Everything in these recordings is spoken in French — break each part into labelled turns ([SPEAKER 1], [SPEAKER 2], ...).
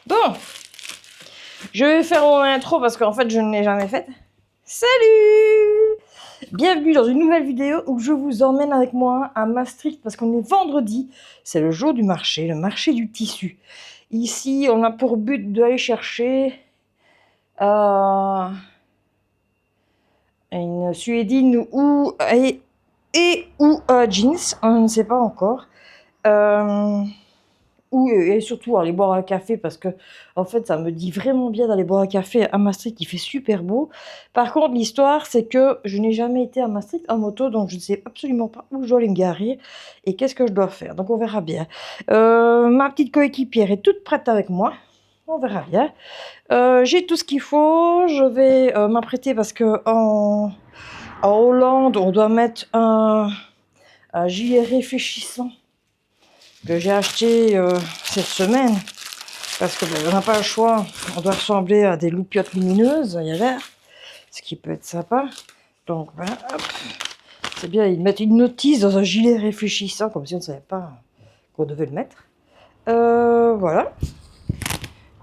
[SPEAKER 1] Bon, je vais faire mon intro parce qu'en fait, je ne l'ai jamais faite. Salut! Bienvenue dans une nouvelle vidéo où je vous emmène avec moi à Maastricht parce qu'on est vendredi. C'est le jour du marché, le marché du tissu. Ici, on a pour but d'aller chercher une suédine ou jeans, on ne sait pas encore. Et surtout aller boire un café parce que en fait ça me dit vraiment bien d'aller boire un café à Maastricht, il fait super beau. Par contre l'histoire c'est que je n'ai jamais été à Maastricht en moto, donc je ne sais absolument pas où je dois aller me garer et qu'est-ce que je dois faire, donc on verra bien. Ma petite coéquipière est toute prête avec moi, on verra bien. J'ai tout ce qu'il faut, je vais m'apprêter parce que en Hollande on doit mettre un gilet réfléchissant que j'ai acheté cette semaine, parce que on n'a pas le choix, on doit ressembler à des loupiottes lumineuses, il y a l'air, ce qui peut être sympa. Donc voilà, hop. C'est bien, ils mettent une notice dans un gilet réfléchissant, comme si on ne savait pas qu'on devait le mettre. Voilà.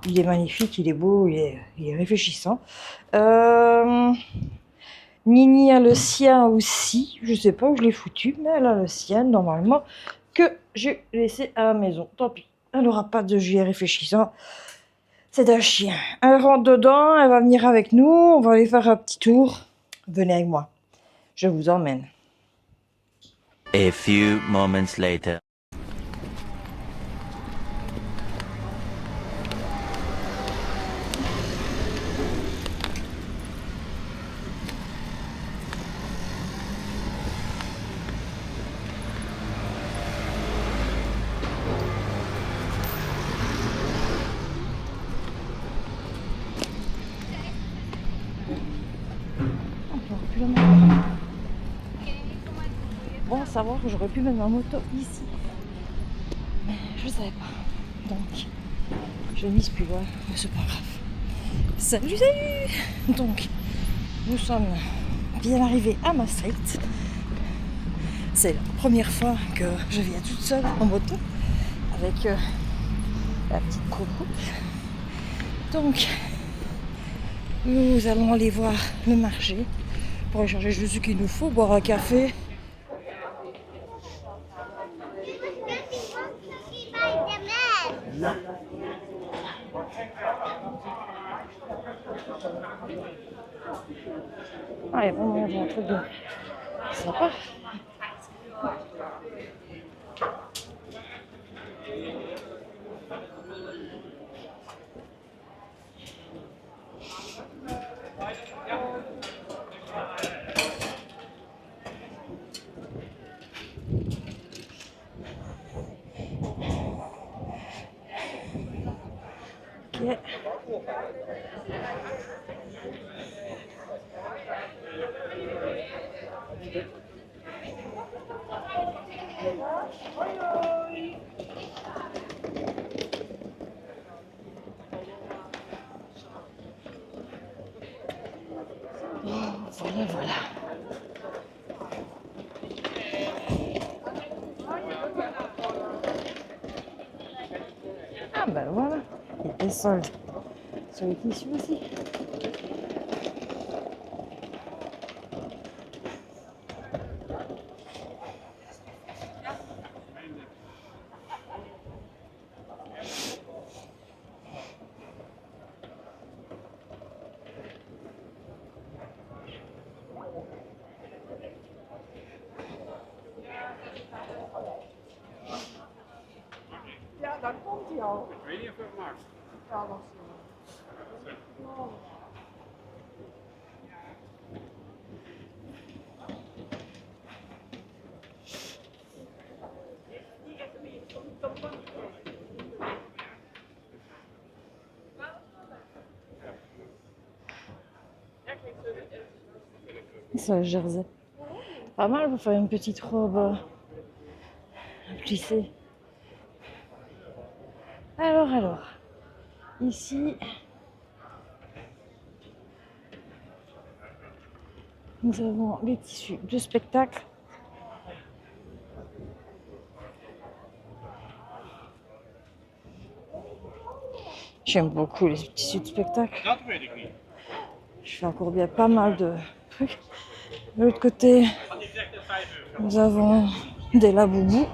[SPEAKER 1] Il est magnifique, il est beau, il est réfléchissant. Nini a le sien aussi, je sais pas où je l'ai foutu, mais elle a le sien normalement, que j'ai laissé à la maison. Tant pis, elle n'aura pas de gilet réfléchissant. C'est un chien. Elle rentre dedans, elle va venir avec nous, on va aller faire un petit tour. Venez avec moi, je vous emmène.
[SPEAKER 2] A few moments later.
[SPEAKER 1] Bon à savoir que j'aurais pu mettre ma moto ici, mais je savais pas. Donc, je mise plus loin, mais c'est pas grave. Salut, salut! Donc, nous sommes bien arrivés à Maastricht. C'est la première fois que je viens toute seule en moto avec la petite coco. Donc, nous allons aller voir le marché pour aller chercher juste ce qu'il nous faut, boire un café. Ah, il y a vraiment un truc de sympa. Ok. Voilà, voilà. Ah ben voilà, il y a des soldes sur les tissus aussi.
[SPEAKER 3] Ja, daar komt hij al. Ik weet niet of het mag. Ja, dat is
[SPEAKER 1] C'est un jersey. Pas mal pour faire une petite robe plissée. Alors, ici, nous avons les tissus de spectacle. J'aime beaucoup les tissus de spectacle.
[SPEAKER 3] Dat weet ik niet.
[SPEAKER 1] Je fais encore bien pas mal de trucs. De l'autre côté,
[SPEAKER 3] Want die zegt dat 5 euro.
[SPEAKER 1] nous avons des laboubous.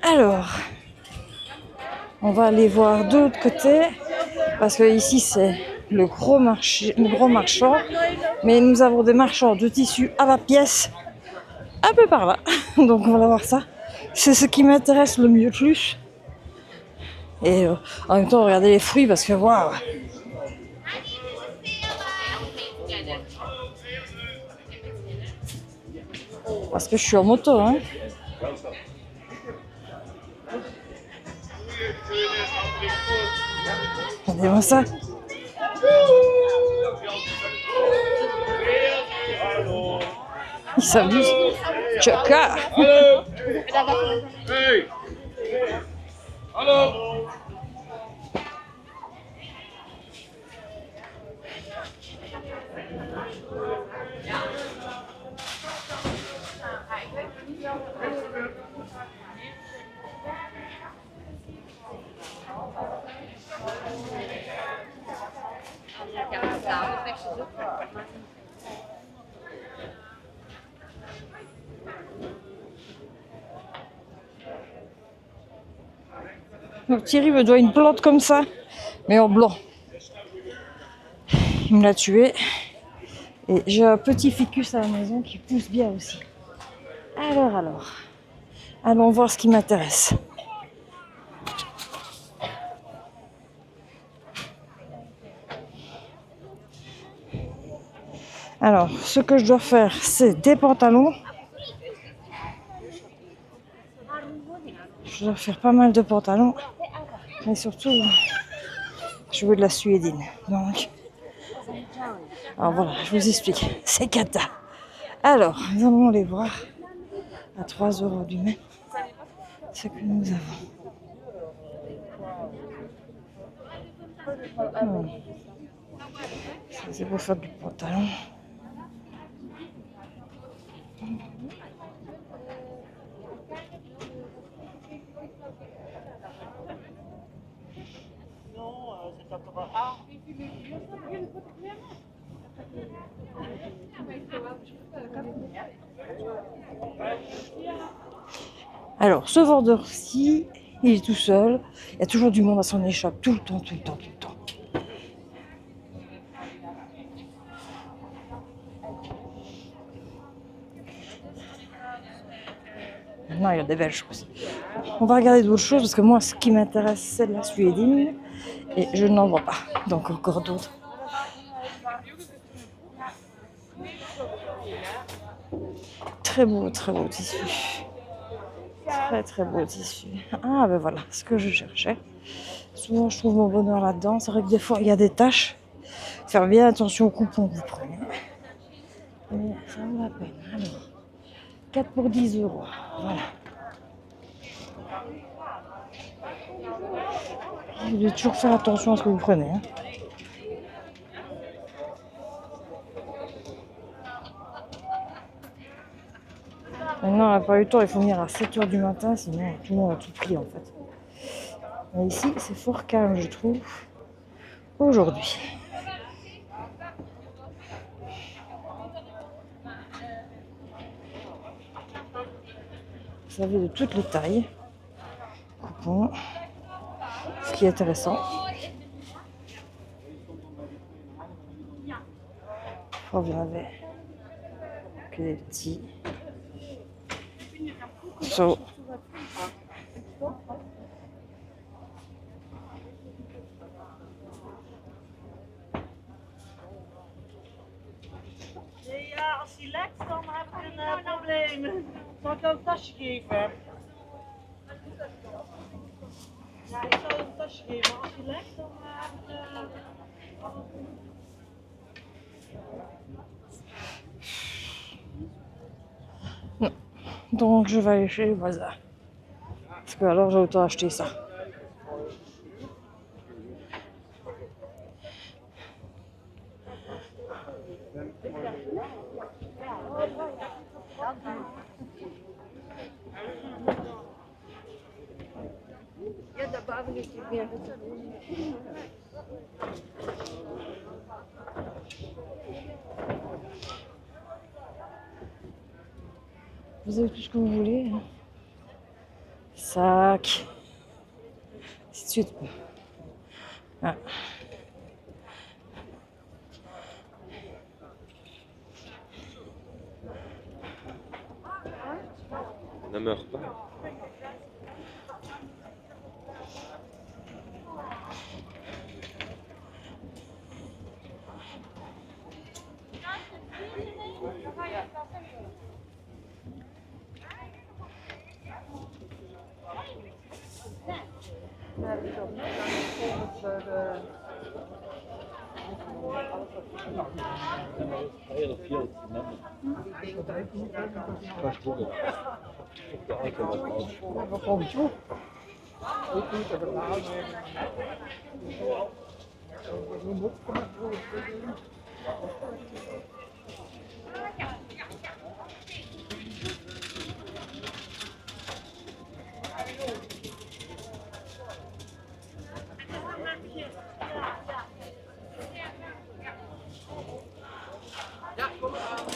[SPEAKER 1] Alors, on va aller voir de l'autre côté, parce que ici c'est le gros marché, le gros marchand, mais nous avons des marchands de tissus à la pièce, un peu par là. Donc on va voir ça. C'est ce qui m'intéresse le mieux plus. Et en même temps, regardez les fruits, parce que waouh. Parce que je suis en moto, hein. Regardez-moi ça. Il s'amuse. Tchaka.
[SPEAKER 3] Hallo. Hey. Hallo.
[SPEAKER 1] Donc Thierry me doit une plante comme ça, mais en blanc. Il me l'a tué. Et j'ai un petit ficus à la maison qui pousse bien aussi. Alors. Allons voir ce qui m'intéresse. Alors, ce que je dois faire, c'est des pantalons. Je dois faire pas mal de pantalons. Mais surtout, je veux de la suédine. Donc, alors voilà, je vous explique. C'est cata. Alors, nous allons les voir à 3 € du mètre. Ce que nous avons. Ça, c'est pour faire du pantalon. Alors, ce vendeur-ci, il est tout seul. Il y a toujours du monde à son échoppe, tout le temps. Non, il y a des belles choses. On va regarder d'autres choses parce que moi, ce qui m'intéresse, c'est de la suédine. Et je n'en vois pas. Donc, encore d'autres. Très beau tissu. Très beau tissu. Ah, ben voilà, ce que je cherchais. Souvent, je trouve mon bonheur là-dedans. C'est vrai que des fois, il y a des taches. Faire bien attention au coupon que vous prenez. Mais ça vaut la peine. Alors, 4 pour 10 €. Voilà. Vous devez toujours faire attention à ce que vous prenez. Hein. Maintenant, on n'a pas eu le temps, il faut venir à 7 h du matin, sinon tout le monde a tout pris en fait. Mais ici, c'est fort calme, je trouve, aujourd'hui. Vous avez de toutes les tailles. Coupons. Ce qui est intéressant. Oh, vous avez que des petits. So.
[SPEAKER 4] Ja, als hij lekt, dan heb ik een probleem. Zal ik jou een tasje geven? Ja, ik zal je een tasje geven, maar als hij lekt, dan heb ik...
[SPEAKER 1] Donc je vais aller chez les voisins. Parce que alors j'ai autant acheter ça.
[SPEAKER 3] Ja, da war ich nicht mehr.
[SPEAKER 1] Vous avez tout ce que vous voulez. Hein. Sac. Ainsi de suite. Ah.
[SPEAKER 5] Ne meurs pas.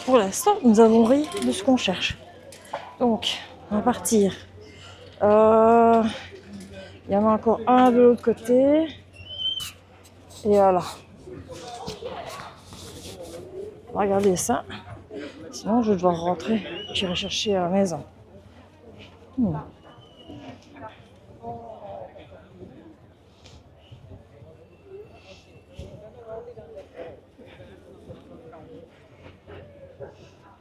[SPEAKER 1] Pour l'instant, nous avons ri de ce qu'on cherche. Donc, on va partir. Il y en a encore un de l'autre côté. Et voilà. Regardez ça. Sinon, je vais devoir rentrer. J'irai chercher à la maison.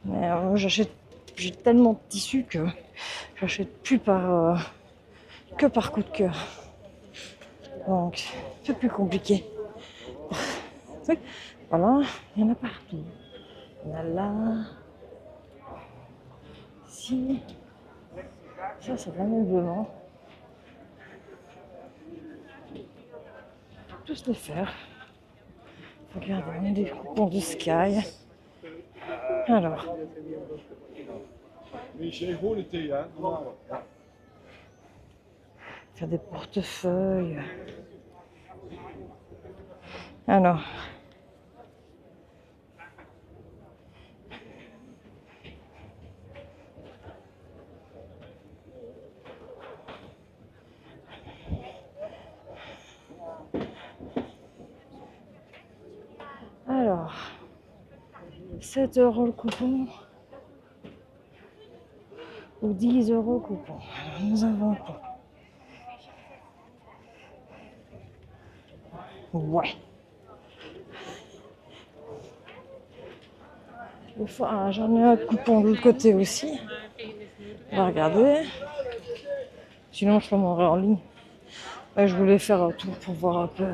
[SPEAKER 1] Mais j'ai tellement de tissus que j'achète plus que par coup de cœur. Donc, c'est plus compliqué. Voilà, il y en a partout. Il y en a là. Ici. Ça, c'est de l'ameublement. Tous les faire. Regardez, on a des coupons de Sky. Alors. Faire des portefeuilles. Alors. Alors. 7 € le coupon. Ou 10 € le coupon. Alors, nous avons quoi? Ouais. Des fois, j'en ai un coupon de l'autre côté aussi. On va regarder. Sinon, je commanderai en ligne. Ouais, je voulais faire un tour pour voir un peu.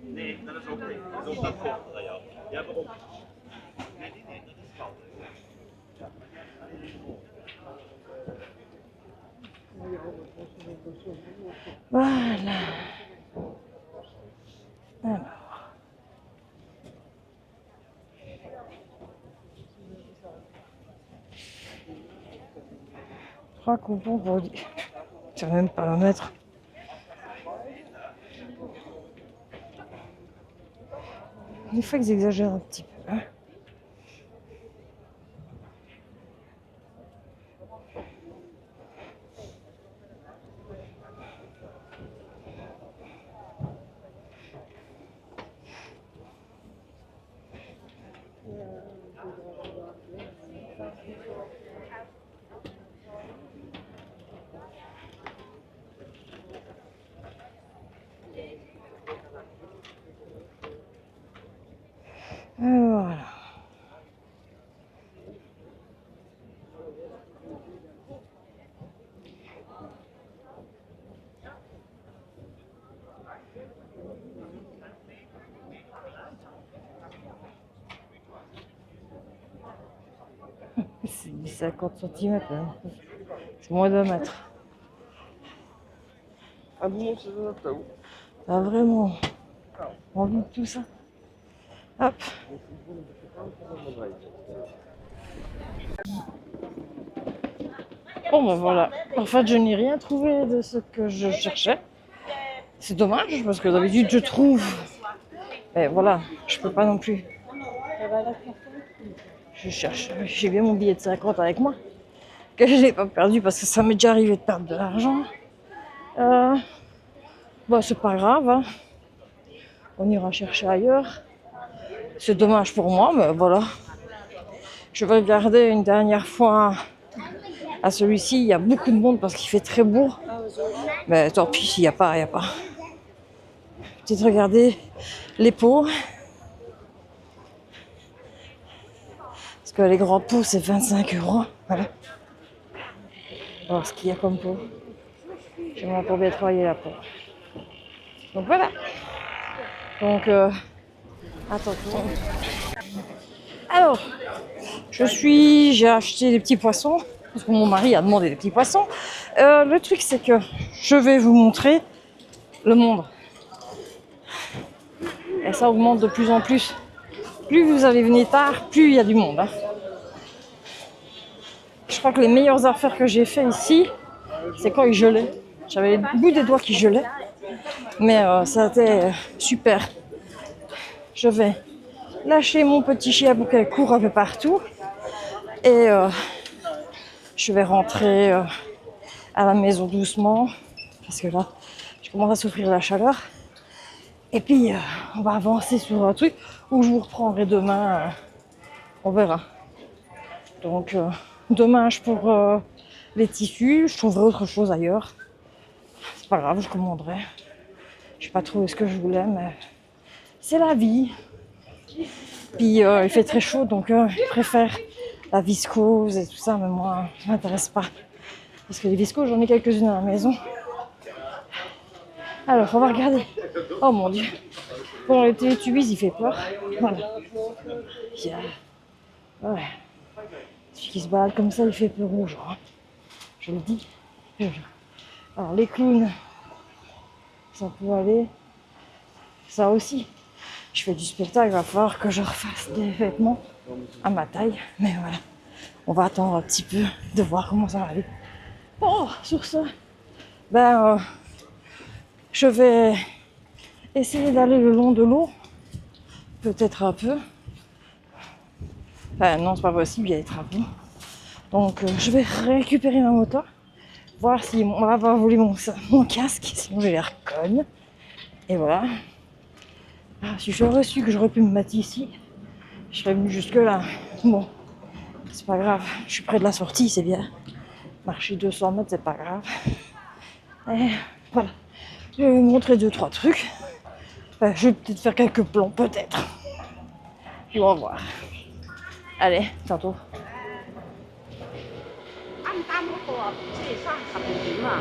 [SPEAKER 6] Nee, dat is ook niet. Dat is ook dat komt. Ja, ja, waarom? Nee, dat is koud.
[SPEAKER 1] Voilà. Alors. 3 coupons pour 10. Je ne vais même pas la mettre. Des fois, ils exagèrent un petit peu. Hein. Voilà. c'est 50 cm. C'est moins d'un mètre.
[SPEAKER 5] Ah bon, c'est ça, t'as où?
[SPEAKER 1] Ah, vraiment envie de tout ça. Hop. Bon ben voilà. En fait, je n'ai rien trouvé de ce que je cherchais. C'est dommage parce que d'habitude je trouve. Mais voilà, je peux pas non plus. Je cherche. J'ai bien mon billet de 50 avec moi. Que je l'ai pas perdu parce que ça m'est déjà arrivé de perdre de l'argent. Bon, c'est pas grave. Hein. On ira chercher ailleurs. C'est dommage pour moi, mais voilà. Je vais regarder une dernière fois à celui-ci. Il y a beaucoup de monde parce qu'il fait très beau. Mais tant pis, s'il n'y a pas, il n'y a pas. Peut-être regarder les pots. Parce que les grands pots, c'est 25 €. Voilà. Alors, ce qu'il y a comme pot. J'aimerais pour bien travailler la peau. Donc voilà. Donc, attention. Alors, j'ai acheté des petits poissons. Parce que mon mari a demandé des petits poissons. Le truc, c'est que je vais vous montrer le monde. Et ça augmente de plus en plus. Plus vous allez venir tard, plus il y a du monde. Hein. Je crois que les meilleures affaires que j'ai fait ici, c'est quand il gelait. J'avais le bout des doigts qui gelait. Mais ça a été super. Je vais lâcher mon petit chien pour qu'elle court un peu partout. Et je vais rentrer à la maison doucement. Parce que là, je commence à souffrir de la chaleur. Et puis, on va avancer sur un truc où je vous reprendrai demain. On verra. Donc, demain, pour les tissus, je trouverai autre chose ailleurs. C'est pas grave, je commanderai. Je sais pas trouvé ce que je voulais, mais c'est la vie. Puis, il fait très chaud, donc je préfère la viscose et tout ça, mais moi, ça m'intéresse pas. Parce que les viscoses, j'en ai quelques-unes à la maison. Alors, on va regarder. Oh mon Dieu. Bon, le Télétubbies, il fait peur. Voilà. Ouais. Celui qui se balade comme ça, il fait peur aux gens. Hein. Je le dis. Alors, les clowns, ça peut aller. Ça aussi. Je fais du spectacle, il va falloir que je refasse des vêtements à ma taille. Mais voilà. On va attendre un petit peu de voir comment ça va aller. Oh, sur ce, je vais essayer d'aller le long de l'eau. Peut-être un peu. Enfin, non, c'est pas possible, il y a des travaux. Donc, je vais récupérer ma moto. Voir si on va pas voler mon casque, sinon j'ai l'air conne. Et voilà. Ah, si j'aurais su que j'aurais pu me mettre ici, je serais venue jusque là. Bon, c'est pas grave. Je suis près de la sortie, c'est bien. Marcher 200 mètres, c'est pas grave. Et voilà. Je vais vous montrer 2-3 trucs. Enfin, je vais peut-être faire quelques plans, peut-être. Puis on va voir. Allez, tantôt.
[SPEAKER 4] 按单不多，自己上10年嘛。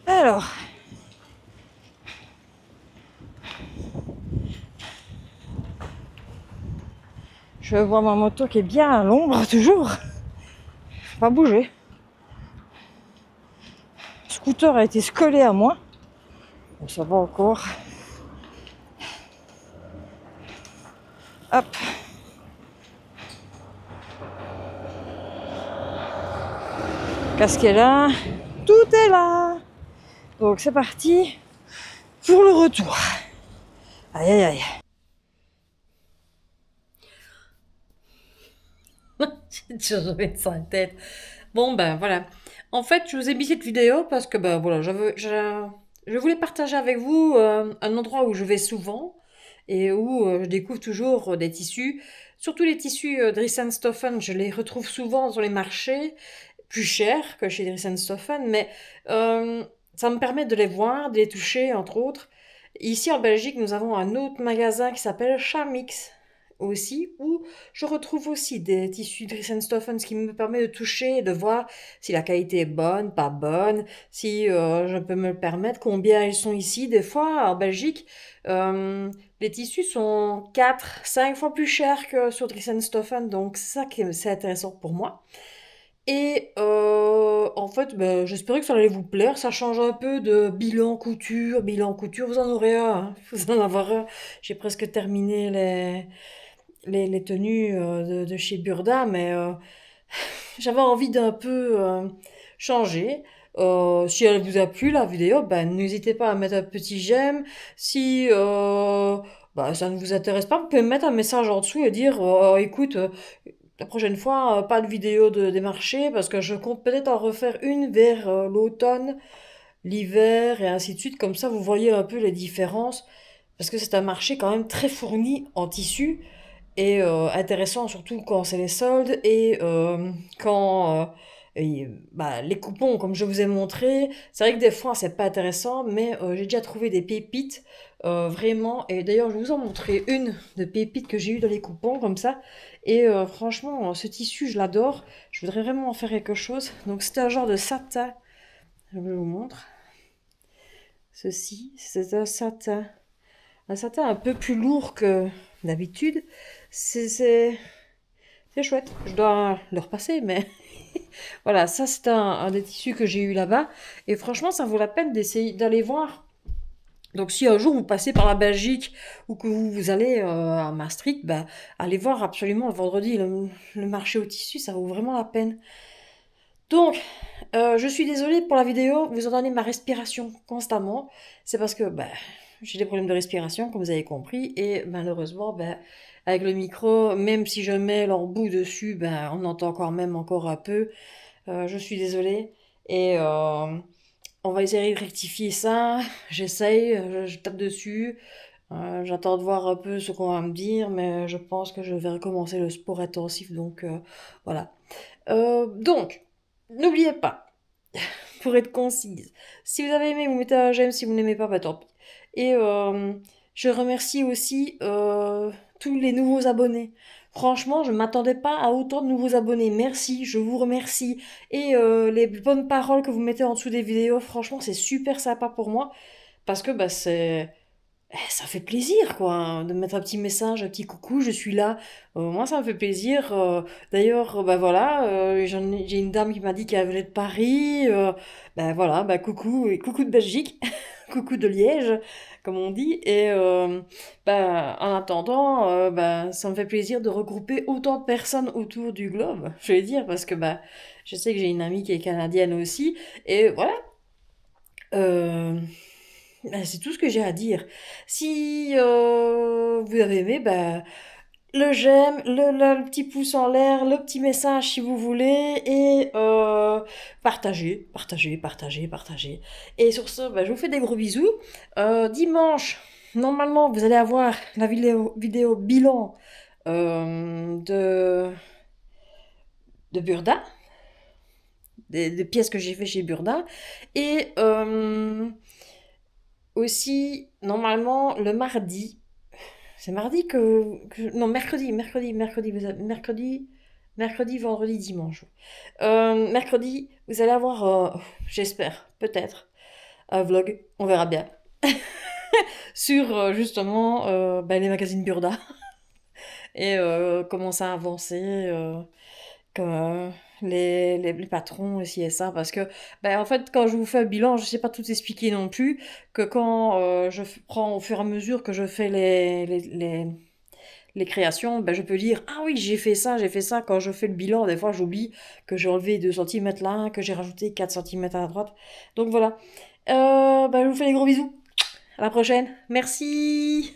[SPEAKER 1] Alors, je vois ma moto qui est bien à l'ombre toujours. Pas bouger. Le scooter a été collé à moi. Donc ça va encore. Hop. Casque est là. Tout est là. Donc c'est parti pour le retour. Aïe aïe aïe. J'ai toujours eu ça en tête.
[SPEAKER 7] Bon, ben voilà. En fait, je vous ai mis cette vidéo parce que, ben voilà, je voulais partager avec vous un endroit où je vais souvent et où je découvre toujours des tissus. Surtout les tissus Dries & je les retrouve souvent sur les marchés, plus chers que chez Dries & mais euh, ça me permet de les voir, de les toucher, entre autres. Ici en Belgique, nous avons un autre magasin qui s'appelle Chamix aussi, où je retrouve aussi des tissus Dries & ce qui me permet de toucher et de voir si la qualité est bonne, pas bonne, si je peux me le permettre, combien ils sont ici. Des fois, en Belgique, euh, les tissus sont 4, 5 fois plus chers que sur Dries & donc c'est ça qui c'est intéressant pour moi. Et en fait, ben, j'espérais que ça allait vous plaire. Ça change un peu de bilan couture. Bilan couture, vous en aurez un, hein. Vous en avoir un. J'ai presque terminé les tenues de chez Burda, mais j'avais envie d'un peu changer. Si elle vous a plu la vidéo, ben n'hésitez pas à mettre un petit j'aime. Si bah, ça ne vous intéresse pas, vous pouvez mettre un message en dessous et dire écoute, la prochaine fois, pas de vidéo des marchés parce que je compte peut-être en refaire une vers l'automne, l'hiver et ainsi de suite. Comme ça, vous voyez un peu les différences parce que c'est un marché quand même très fourni en tissu et intéressant surtout quand c'est les soldes et quand bah, les coupons comme je vous ai montré, c'est vrai que des fois c'est pas intéressant mais j'ai déjà trouvé des pépites vraiment et d'ailleurs je vous en montrer une de pépites que j'ai eu dans les coupons comme ça et franchement ce tissu je l'adore, je voudrais vraiment en faire quelque chose donc c'est un genre de satin, je vous montre ceci, c'est un satin un peu plus lourd que d'habitude. C'est chouette. Je dois le repasser, mais voilà, ça c'est un des tissus que j'ai eu là-bas. Et franchement, ça vaut la peine d'essayer d'aller voir. Donc si un jour vous passez par la Belgique ou que vous allez à Maastricht, bah, allez voir absolument le vendredi le marché au tissu, ça vaut vraiment la peine. Donc, je suis désolée pour la vidéo, vous entendez ma respiration constamment. C'est parce que bah, j'ai des problèmes de respiration, comme vous avez compris, et malheureusement, bah, avec le micro, même si je mets l'embout dessus, bah, on entend quand même encore un peu. Je suis désolée. Et on va essayer de rectifier ça. J'essaye, je tape dessus. J'attends de voir un peu ce qu'on va me dire, mais je pense que je vais recommencer le sport intensif, donc voilà. Donc, n'oubliez pas, pour être concise, si vous avez aimé, vous mettez un j'aime, si vous n'aimez pas, bah tant pis. Et je remercie aussi tous les nouveaux abonnés. Franchement, je ne m'attendais pas à autant de nouveaux abonnés. Merci, je vous remercie. Et les bonnes paroles que vous mettez en dessous des vidéos, franchement, c'est super sympa pour moi. Parce que bah, ça fait plaisir, quoi, hein, de mettre un petit message, un petit coucou, je suis là. Moi, ça me fait plaisir. D'ailleurs, bah voilà, j'ai une dame qui m'a dit qu'elle venait de Paris. Bah voilà, bah coucou, et coucou de Belgique, coucou de Liège, comme on dit. Et bah, en attendant, bah, ça me fait plaisir de regrouper autant de personnes autour du globe, je vais dire, parce que bah, je sais que j'ai une amie qui est canadienne aussi. Et voilà. Euh, ben, c'est tout ce que j'ai à dire. Si vous avez aimé, ben, le j'aime, le petit pouce en l'air, le petit message si vous voulez, et partagez, partagez, partagez, partagez. Et sur ce, ben, je vous fais des gros bisous. Dimanche, normalement, vous allez avoir la vidéo bilan de Burda, des pièces que j'ai fait chez Burda. Et aussi, normalement, le mardi, c'est mardi non, mercredi, vendredi, dimanche. Mercredi, vous allez avoir, j'espère, peut-être, un vlog, on verra bien, sur justement ben, les magazines Burda et comment ça a avancé, comme les patrons aussi et ça parce que ben en fait quand je vous fais un bilan je sais pas tout expliquer non plus que quand prends au fur et à mesure que je fais les créations ben je peux dire ah oui j'ai fait ça quand je fais le bilan des fois j'oublie que j'ai enlevé 2 centimètres là que j'ai rajouté 4 centimètres à droite donc voilà ben je vous fais des gros bisous à la prochaine merci.